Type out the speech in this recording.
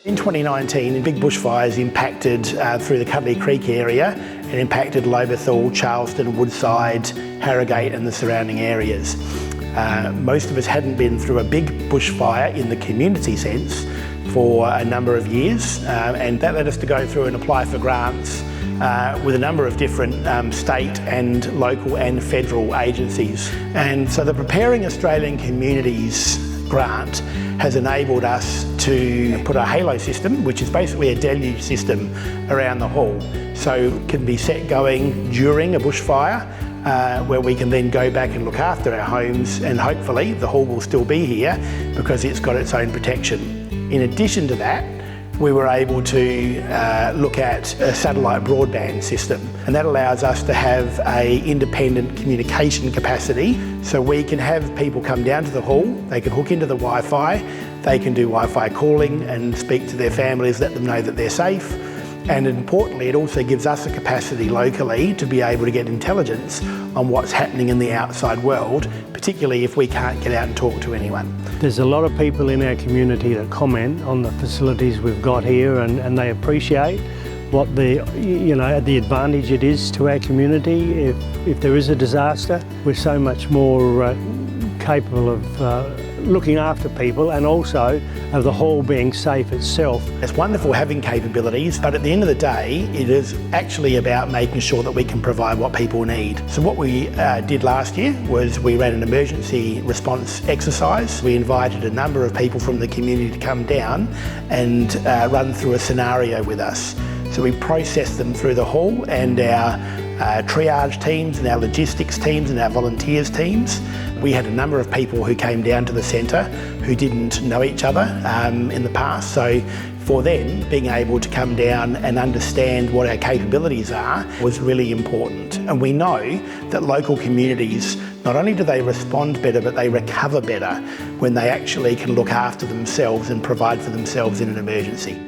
In 2019, big bushfires impacted through the Cuddly Creek area and impacted Loberthal, Charleston, Woodside, Harrogate and the surrounding areas. Most of us hadn't been through a big bushfire in the community sense for a number of years, and that led us to go through and apply for grants with a number of different state and local and federal agencies. And so the Preparing Australian Communities grant has enabled us to put a halo system, which is basically a deluge system around the hall. So it can be set going during a bushfire, where we can then go back and look after our homes, and hopefully the hall will still be here because it's got its own protection. In addition to that, we were able to look at a satellite broadband system, and that allows us to have an independent communication capacity, so we can have people come down to the hall, they can hook into the Wi-Fi, they can do Wi-Fi calling and speak to their families, let them know that they're safe. And importantly, it also gives us a capacity locally to be able to get intelligence on what's happening in the outside world, particularly if we can't get out and talk to anyone. There's a lot of people in our community that comment on the facilities we've got here, and they appreciate what the advantage it is to our community if there is a disaster. We're so much more capable of looking after people, and also of the hall being safe itself. It's wonderful having capabilities, but at the end of the day, it is actually about making sure that we can provide what people need. So what we did last year was we ran an emergency response exercise. We invited a number of people from the community to come down and run through a scenario with us. So we processed them through the hall, and our triage teams and our logistics teams and our volunteers teams. We had a number of people who came down to the centre who didn't know each other in the past, so for them being able to come down and understand what our capabilities are was really important. And we know that local communities, not only do they respond better, but they recover better when they actually can look after themselves and provide for themselves in an emergency.